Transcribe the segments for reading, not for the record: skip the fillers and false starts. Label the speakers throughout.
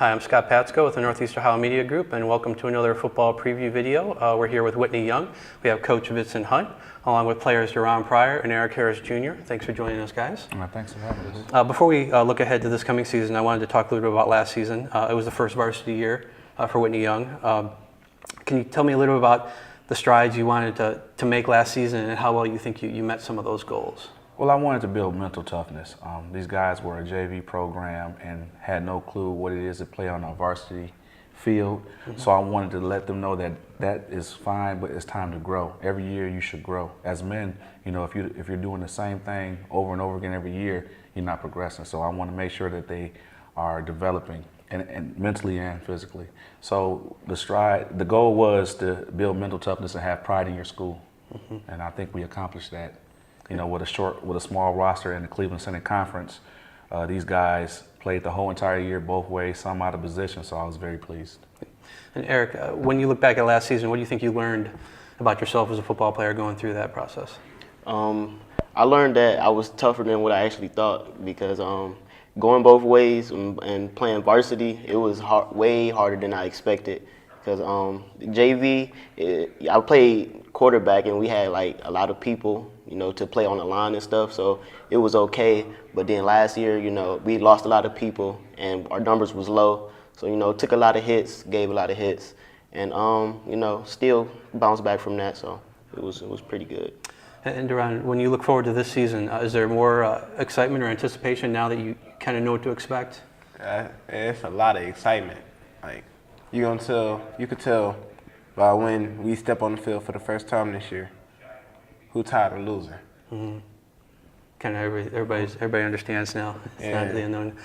Speaker 1: Hi, I'm Scott Patsko with the Northeast Ohio Media Group, and welcome to another football preview video. We're here with Whitney Young. We have Coach Vincent Hunt, along with players Deron Pryor and Eric Harris Jr. Thanks for joining us, guys.
Speaker 2: Thanks for having us.
Speaker 1: Before we look ahead to this coming season, I wanted to talk a little bit about last season. It was the first varsity year for Whitney Young. Can you tell me a little bit about the strides you wanted to make last season and how well you think you met some of those goals?
Speaker 2: Well, I wanted to build mental toughness. These guys were a JV program and had no clue what it is to play on a varsity field. So I wanted to let them know that that is fine, but it's time to grow. Every year you should grow. As men, you know, if you're doing the same thing over and over again every year, you're not progressing. So I want to make sure that they are developing and mentally and physically. So the goal was to build mental toughness and have pride in your school. And I think we accomplished that. You know, with a small roster in the Cleveland Senate Conference, these guys played the whole entire year both ways, some out of position, so I was very pleased.
Speaker 1: And Eric, when you look back at last season, what do you think you learned about yourself as a football player going through that process?
Speaker 3: I learned that I was tougher than what I actually thought because going both ways and playing varsity, it was way harder than I expected. Because JV, I played quarterback and we had like a lot of people, you know, to play on the line and stuff, so it was okay. But then last year, you know, we lost a lot of people and our numbers was low, so you know, took a lot of hits, gave a lot of hits, and you know, still bounced back from that. So it was pretty good.
Speaker 1: And Deron, when you look forward to this season, is there more excitement or anticipation now that you kind of know what to expect?
Speaker 4: It's a lot of excitement. Like you could tell by when we step on the field for the first time this year, who tired of losing.
Speaker 1: Kind of everybody understands now. It's
Speaker 4: Yeah.
Speaker 1: not the unknown.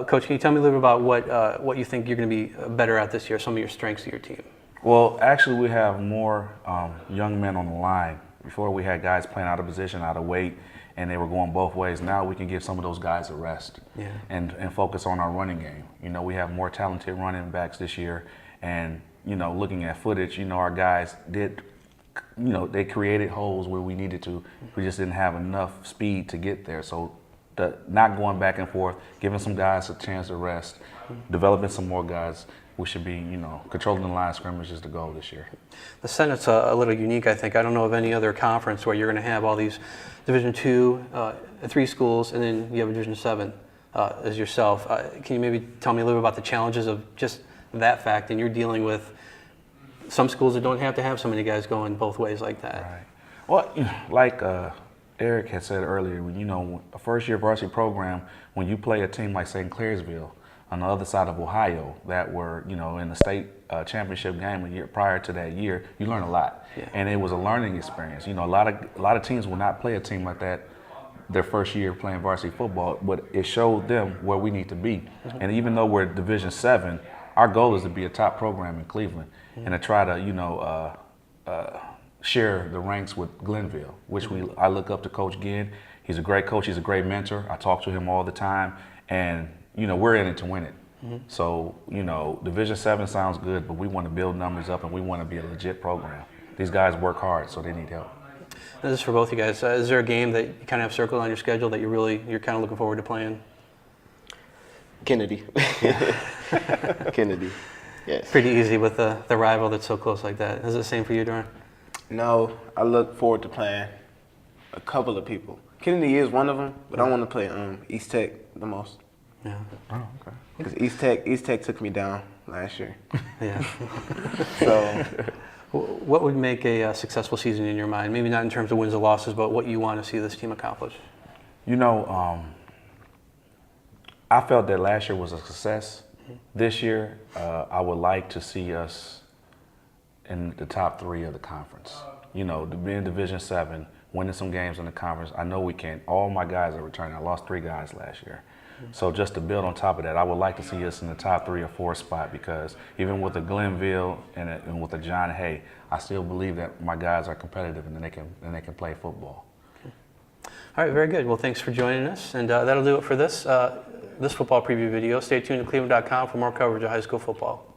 Speaker 1: Coach, can you tell me a little bit about what you think you're going to be better at this year? Some of your strengths of your team.
Speaker 2: Well, actually, we have more young men on the line. Before we had guys playing out of position, out of weight, and they were going both ways. Now we can give some of those guys a rest and focus on our running game. You know, we have more talented running backs this year, and you know, looking at footage, you know, our guys did. You know, they created holes where we needed to. We just didn't have enough speed to get there. So not going back and forth, giving some guys a chance to rest, developing some more guys. We should be, you know, controlling the line of scrimmage is the goal this year.
Speaker 1: The Senate's a little unique, I think. I don't know of any other conference where you're going to have all these Division II, 3 schools, and then you have a Division 7 as yourself. Can you maybe tell me a little bit about the challenges of just that fact, and you're dealing with some schools that don't have to have so many guys going both ways like that?
Speaker 2: Right. Well, like Eric had said earlier, you know, a first-year varsity program, when you play a team like St. Clairsville on the other side of Ohio that were, you know, in the state championship game a year prior to that year, you learn a lot. And it was a learning experience. You know, a lot of teams will not play a team like that their first year playing varsity football, but it showed them where we need to be. And even though we're Division 7, our goal is to be a top program in Cleveland and to try to, you know, share the ranks with Glenville, which I look up to Coach Ginn. He's a great coach. He's a great mentor. I talk to him all the time, and you know, we're in it to win it. So, you know, Division 7 sounds good, but we want to build numbers up and we want to be a legit program. These guys work hard, so they need help.
Speaker 1: This is for both you guys. Is there a game that you kind of have circled on your schedule that you're kind of looking forward to playing?
Speaker 3: Kennedy. Kennedy. Yes.
Speaker 1: Pretty easy with the rival that's so close like that. Is it the same for you, Deron?
Speaker 4: No, I look forward to playing a couple of people. Kennedy is one of them, but I want to play East Tech the most.
Speaker 1: Yeah.
Speaker 2: Oh, okay.
Speaker 4: Because East Tech took me down last year.
Speaker 1: Yeah.
Speaker 4: So
Speaker 1: What would make a successful season in your mind? Maybe not in terms of wins or losses, but what you want to see this team accomplish?
Speaker 2: You know, I felt that last year was a success. This year, I would like to see us in the top 3 of the conference. You know, to be in Division 7, winning some games in the conference. I know we can. All my guys are returning. I lost 3 guys last year. So just to build on top of that, I would like to see us in the top 3 or 4 spot, because even with the Glenville and with the John Hay, I still believe that my guys are competitive and they can play football.
Speaker 1: All right, very good. Well, thanks for joining us, and that'll do it for this football preview video. Stay tuned to cleveland.com for more coverage of high school football.